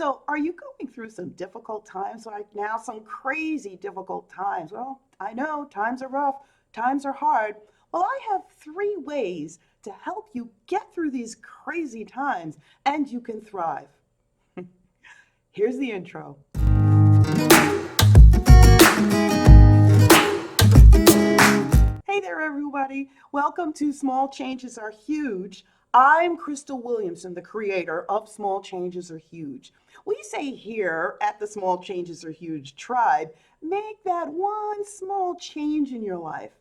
So, are you going through some difficult times right now? Some crazy difficult times? Well, I know times are rough, times are hard. Well, I have three ways to help you get through these crazy times and you can thrive. Here's the intro. Hey there, everybody. Welcome to Small Changes Are Huge. I'm Crystal Williamson, the creator of Small Changes Are Huge. We say here at the Small Changes Are Huge tribe, make that one small change in your life.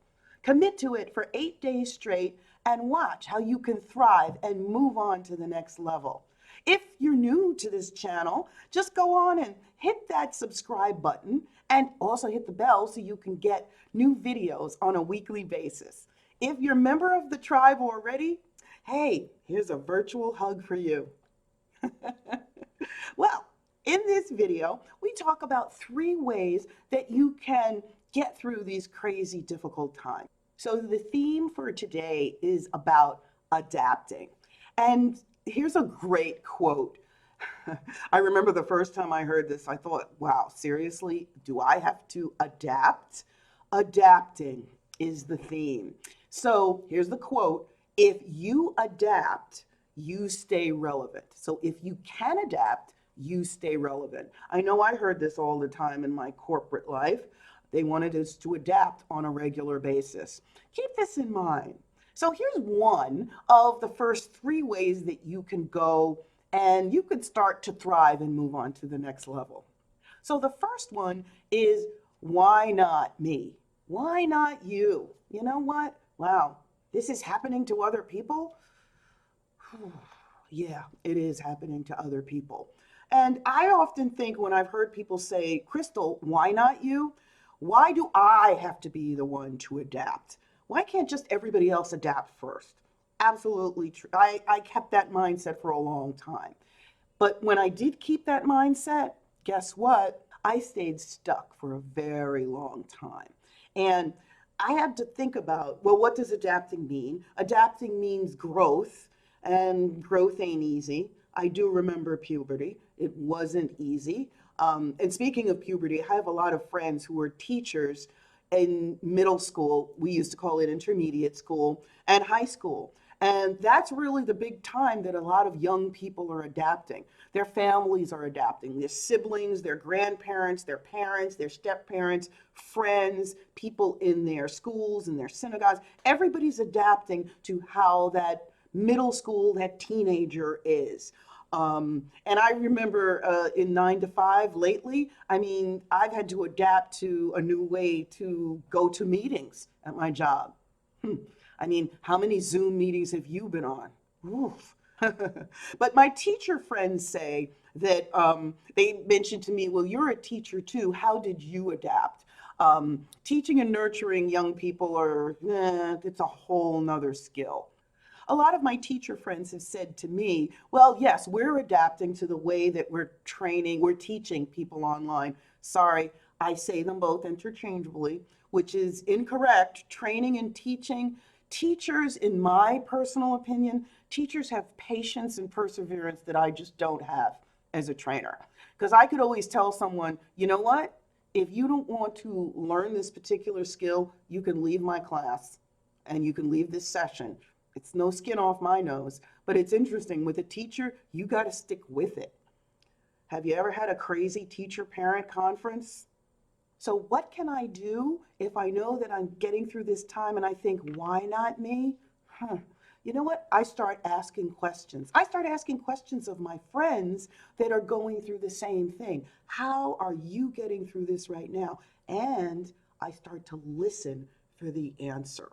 Commit to it for 8 days straight and watch how you can thrive and move on to the next level. If you're new to this channel, just go on and hit that subscribe button and also hit the bell so you can get new videos on a weekly basis. If you're a member of the tribe already, hey, here's a virtual hug for you. Well, in this video, we talk about three ways that you can get through these crazy difficult times. So the theme for today is about adapting. And here's a great quote. I remember the first time I heard this, I thought, wow, seriously, do I have to adapt? Adapting is the theme. So here's the quote: if you adapt, you stay relevant. So if you can adapt, you stay relevant. I know I heard this all the time in my corporate life. They wanted us to adapt on a regular basis. Keep this in mind. So here's one of the first three ways that you can go and you could start to thrive and move on to the next level. So the first one is, why not me? Why not you? You know what? Wow, this is happening to other people? Yeah, it is happening to other people. And I often think when I've heard people say, Crystal, why not you? Why do I have to be the one to adapt? Why can't just everybody else adapt first? Absolutely true. I kept that mindset for a long time. But when I did keep that mindset, guess what? I stayed stuck for a very long time. And I had to think about, well, what does adapting mean? Adapting means growth, and growth ain't easy. I do remember puberty. It wasn't easy. And speaking of puberty, I have a lot of friends who were teachers in middle school. We used to call it intermediate school and high school. And that's really the big time that a lot of young people are adapting. Their families are adapting, their siblings, their grandparents, their parents, their step parents, friends, people in their schools and their synagogues. Everybody's adapting to how that middle school, that teenager is. And I remember in 9 to 5 lately, I mean, I've had to adapt to a new way to go to meetings at my job. I mean, how many Zoom meetings have you been on? Oof. But my teacher friends say that they mentioned to me, well, you're a teacher too. How did you adapt? Teaching and nurturing young people it's a whole nother skill. A lot of my teacher friends have said to me, well, yes, we're adapting to the way that we're teaching people online. Sorry, I say them both interchangeably, which is incorrect. Training and teaching. Teachers, in my personal opinion, teachers have patience and perseverance that I just don't have as a trainer. Because I could always tell someone, you know what? If you don't want to learn this particular skill, you can leave my class and you can leave this session. It's no skin off my nose, but it's interesting. With a teacher, you got to stick with it. Have you ever had a crazy teacher-parent conference? So what can I do if I know that I'm getting through this time and I think, why not me? You know what? I start asking questions. I start asking questions of my friends that are going through the same thing. How are you getting through this right now? And I start to listen for the answer.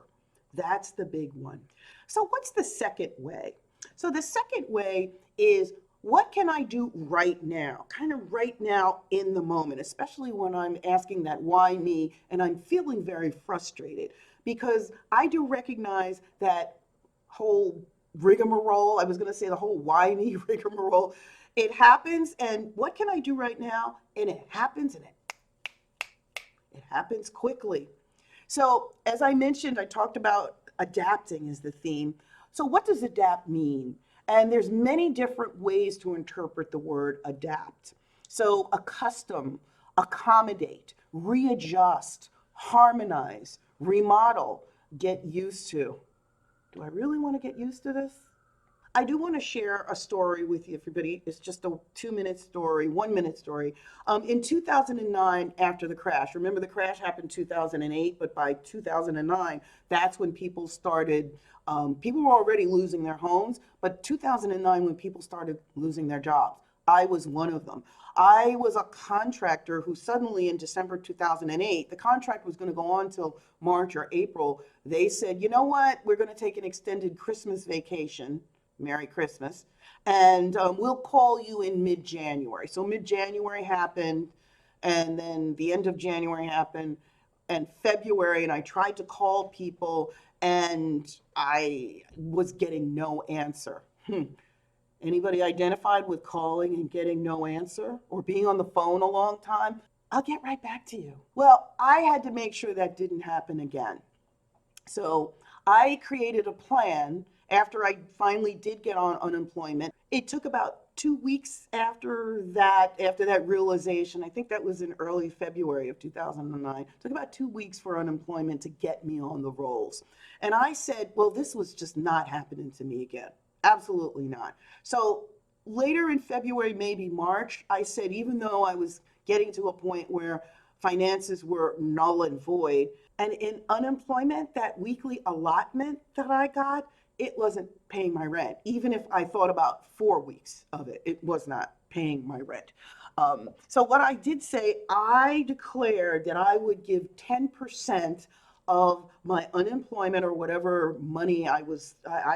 That's the big one. So what's the second way? So the second way is, what can I do right now? Kind of right now in the moment, especially when I'm asking that why me and I'm feeling very frustrated, because I do recognize that whole rigmarole. I was going to say the whole why me rigmarole. It happens, and what can I do right now? And it happens, and it happens quickly. So as I mentioned, I talked about adapting as the theme. So what does adapt mean? And there's many different ways to interpret the word adapt. So accustom, accommodate, readjust, harmonize, remodel, get used to. Do I really want to get used to this? I do want to share a story with you, everybody. It's just a 2 minute story, 1 minute story. In 2009, after the crash, remember the crash happened in 2008, but by 2009, that's when people started, people were already losing their homes, but 2009 when people started losing their jobs. I was one of them. I was a contractor who suddenly in December 2008, the contract was going to go on till March or April. They said, you know what, we're going to take an extended Christmas vacation. Merry Christmas. And we'll call you in mid-January. So mid-January happened, and then the end of January happened, and February, and I tried to call people, and I was getting no answer. Anybody identified with calling and getting no answer or being on the phone a long time? I'll get right back to you. Well, I had to make sure that didn't happen again. So I created a plan after I finally did get on unemployment. It took about 2 weeks after that realization. I think that was in early February of 2009. It took about 2 weeks for unemployment to get me on the rolls. And I said, well, this was just not happening to me again. Absolutely not. So later in February, maybe March, I said, even though I was getting to a point where finances were null and void, and in unemployment, that weekly allotment that I got, it wasn't paying my rent. Even if I thought about 4 weeks of it, it was not paying my rent. So what I did say, I declared that I would give 10% of my unemployment or whatever money I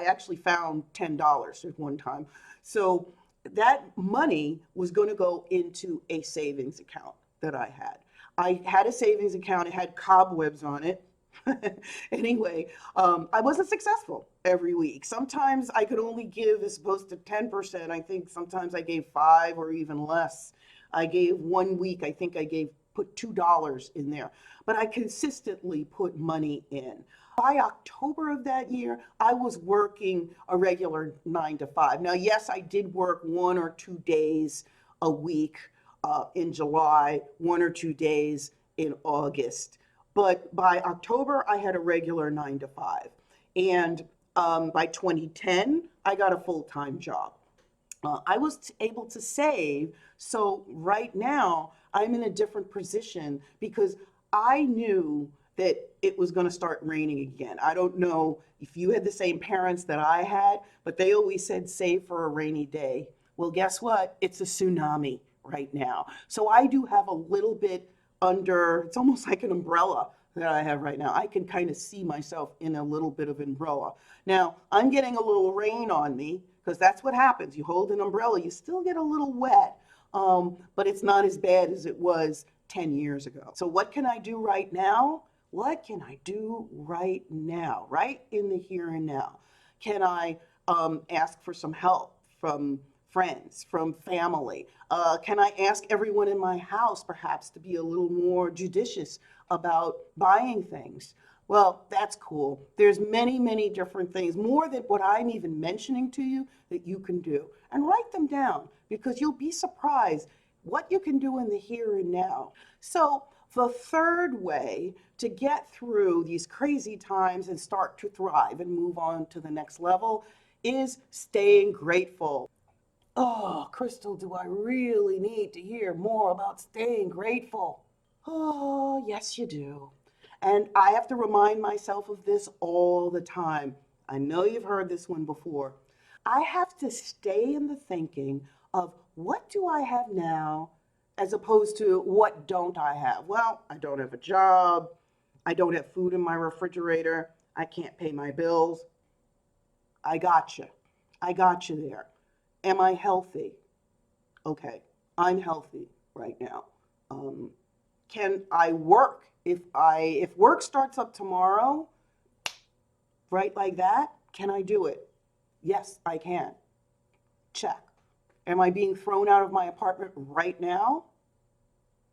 actually found $10 at one time. So that money was going to go into a savings account that I had. I had a savings account, it had cobwebs on it. Anyway, I wasn't successful every week. Sometimes I could only give as opposed to 10%. I think sometimes I gave 5 or even less. I gave 1 week, I think put $2 in there, but I consistently put money in. By October of that year, I was working a regular 9 to 5. Now, yes, I did work 1 or 2 days a week in July, 1 or 2 days in August. But by October, I had a regular 9 to 5. And by 2010, I got a full-time job. I was able to save. So right now, I'm in a different position because I knew that it was going to start raining again. I don't know if you had the same parents that I had, but they always said save for a rainy day. Well, guess what? It's a tsunami right now. So I do have a little bit under, it's almost like an umbrella that I have right now. I can kind of see myself in a little bit of umbrella. Now, I'm getting a little rain on me because that's what happens. You hold an umbrella, you still get a little wet, but it's not as bad as it was 10 years ago. So what can I do right now? What can I do right now, right in the here and now? Can I ask for some help from friends, from family? Can I ask everyone in my house perhaps to be a little more judicious about buying things? Well, that's cool. There's many, many different things, more than what I'm even mentioning to you, that you can do. And write them down because you'll be surprised what you can do in the here and now. So the third way to get through these crazy times and start to thrive and move on to the next level is staying grateful. Oh, Crystal, do I really need to hear more about staying grateful? Oh, yes, you do. And I have to remind myself of this all the time. I know you've heard this one before. I have to stay in the thinking of what do I have now as opposed to what don't I have? Well, I don't have a job. I don't have food in my refrigerator. I can't pay my bills. I got you. I got you there. Am I healthy? Okay, I'm healthy right now. Can I work? If work starts up tomorrow, right like that, can I do it? Yes, I can. Check. Am I being thrown out of my apartment right now?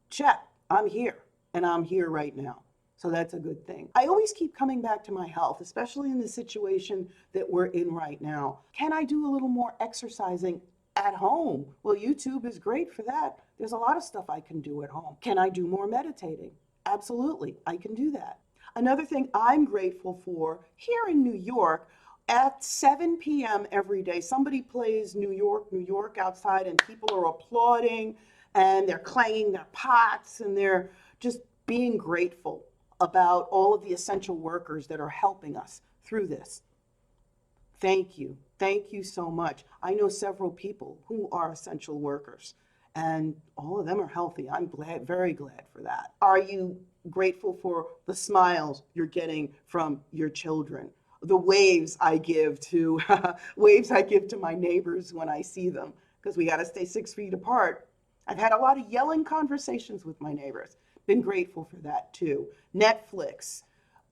Check. I'm here, and I'm here right now. So that's a good thing. I always keep coming back to my health, especially in the situation that we're in right now. Can I do a little more exercising at home? Well, YouTube is great for that. There's a lot of stuff I can do at home. Can I do more meditating? Absolutely, I can do that. Another thing I'm grateful for here in New York, at 7 p.m. every day, somebody plays New York, New York outside, and people are applauding and they're clanging their pots and they're just being grateful about all of the essential workers that are helping us through this. Thank you. Thank you so much. I know several people who are essential workers, and all of them are healthy. I'm glad, very glad for that. Are you grateful for the smiles you're getting from your children? The waves I give to waves I give to my neighbors when I see them, because we got to stay 6 feet apart. I've had a lot of yelling conversations with my neighbors. Been grateful for that too. Netflix.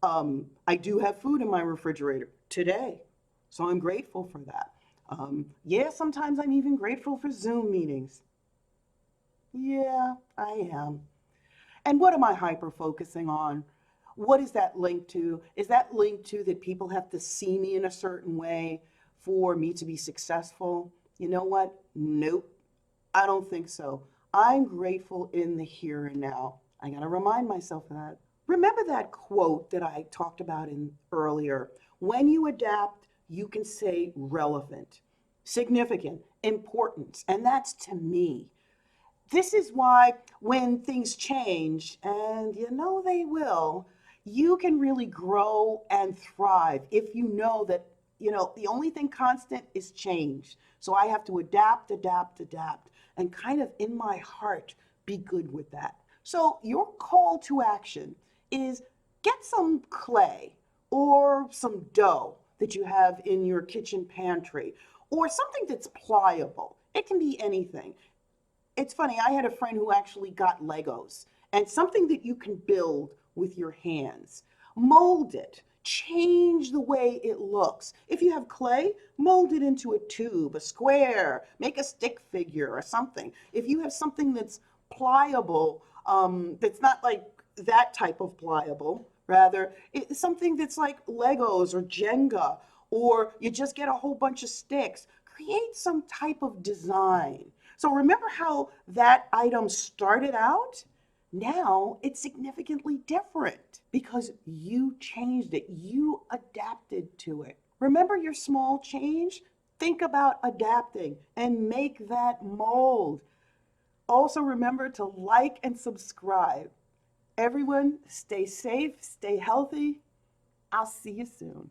I do have food in my refrigerator today, so I'm grateful for that. Yeah, sometimes I'm even grateful for Zoom meetings. Yeah, I am. And what am I hyper focusing on? What is that linked to? Is that linked to that people have to see me in a certain way for me to be successful? You know what? Nope, I don't think so. I'm grateful in the here and now. I got to remind myself of that. Remember that quote that I talked about in earlier? When you adapt, you can say relevant, significant, important, and that's to me. This is why when things change, and you know they will, you can really grow and thrive if you know that, the only thing constant is change. So I have to adapt, adapt, adapt, and kind of in my heart be good with that. So your call to action is get some clay or some dough that you have in your kitchen pantry or something that's pliable. It can be anything. It's funny, I had a friend who actually got Legos and something that you can build with your hands. Mold it, change the way it looks. If you have clay, mold it into a tube, a square, make a stick figure or something. If you have something that's pliable, that's not like that type of pliable, rather, it's something that's like Legos or Jenga, or you just get a whole bunch of sticks. Create some type of design. So remember how that item started out? Now it's significantly different because you changed it. You adapted to it. Remember your small change? Think about adapting and make that mold. Also remember to like and subscribe. Everyone, stay safe, stay healthy. I'll see you soon.